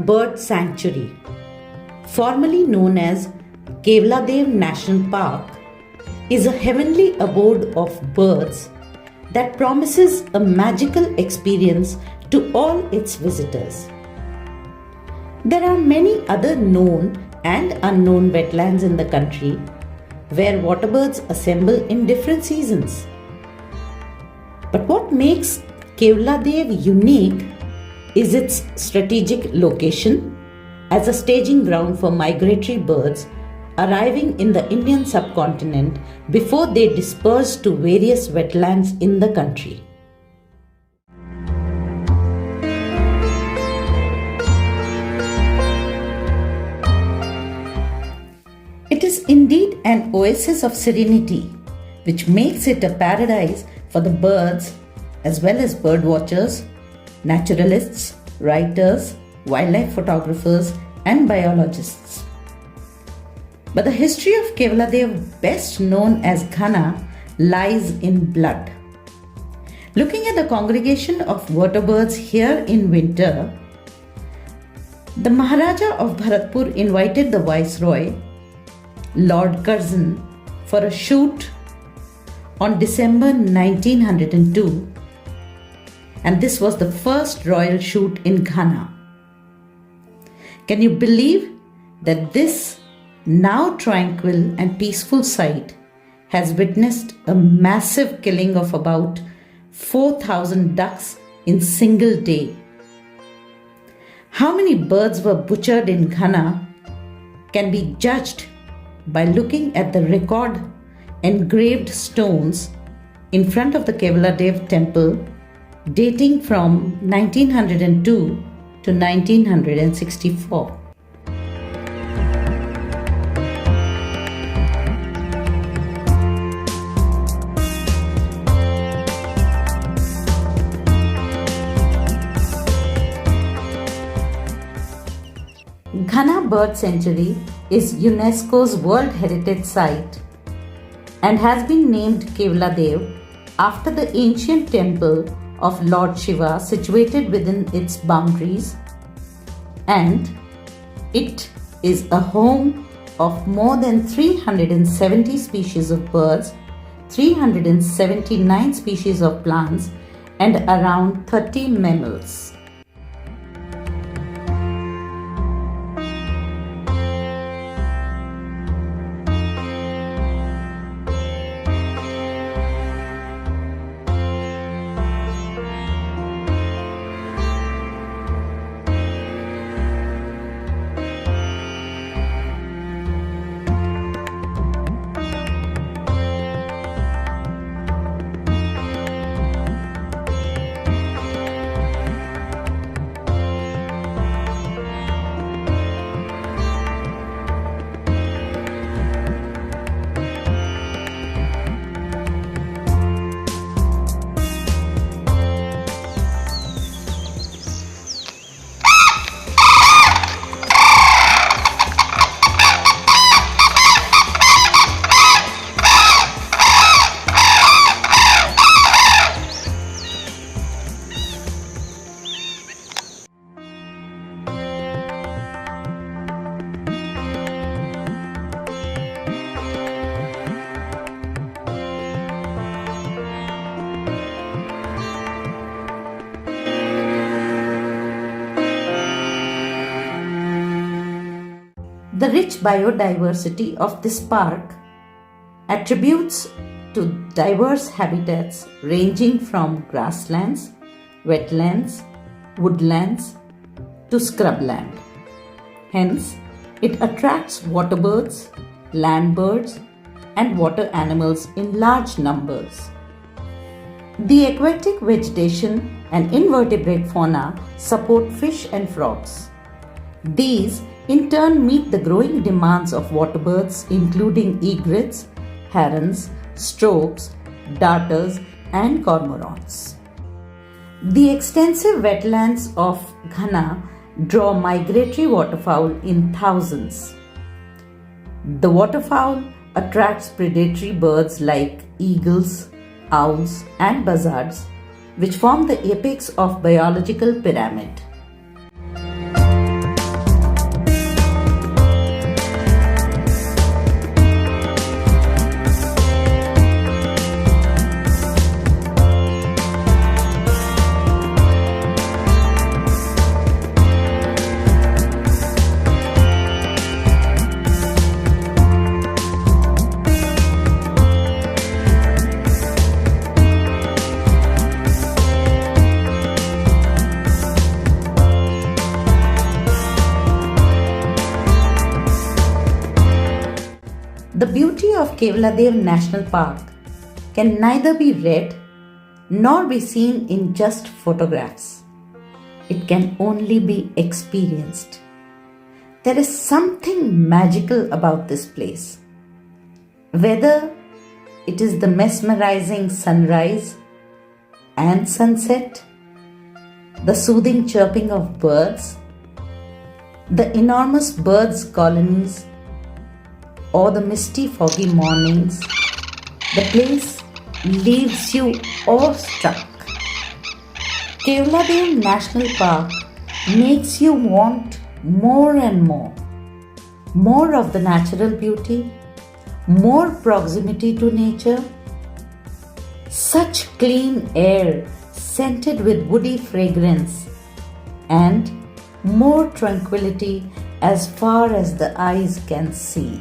Ghana Bird Sanctuary, formerly known as Kevladev National Park, is a heavenly abode of birds that promises a magical experience to all its visitors. There are many other known and unknown wetlands in the country where waterbirds assemble in different seasons. But what makes Kevladev unique is its strategic location as a staging ground for migratory birds arriving in the Indian subcontinent before they disperse to various wetlands in the country. It is indeed an oasis of serenity, which makes it a paradise for the birds as well as bird watchers, naturalists, writers, wildlife photographers, and biologists. But the history of Kevladev, best known as Ghana, lies in blood. Looking at the congregation of waterbirds here in winter, the Maharaja of Bharatpur invited the Viceroy, Lord Curzon, for a shoot on December 1902, and this was the first royal shoot in Ghana. Can you believe that this now tranquil and peaceful site has witnessed a massive killing of about 4,000 ducks in single day? How many birds were butchered in Ghana can be judged by looking at the record engraved stones in front of the Kevladev temple dating from 1902 to 1964. Ghana Bird Sanctuary is UNESCO's World Heritage Site and has been named Kevladev after the ancient temple of Lord Shiva situated within its boundaries, and it is a home of more than 370 species of birds, 379 species of plants, and around 30 mammals. The rich biodiversity of this park attributes to diverse habitats ranging from grasslands, wetlands, woodlands to scrubland. Hence, it attracts waterbirds, land birds, and water animals in large numbers. The aquatic vegetation and invertebrate fauna support fish and frogs. These in turn meet the growing demands of waterbirds including egrets, herons, storks, darters, and cormorants. The extensive wetlands of Ghana draw migratory waterfowl in thousands. The waterfowl attracts predatory birds like eagles, owls, and buzzards, which form the apex of biological pyramid. of Kevaladev National Park can neither be read nor be seen in just photographs. It can only be experienced. There is something magical about this place. Whether it is the mesmerizing sunrise and sunset, the soothing chirping of birds, the enormous birds' colonies, or the misty foggy mornings, the place leaves you awestruck. Kevaladev National Park makes you want more and more. More of the natural beauty, more proximity to nature, such clean air scented with woody fragrance, and more tranquility as far as the eyes can see.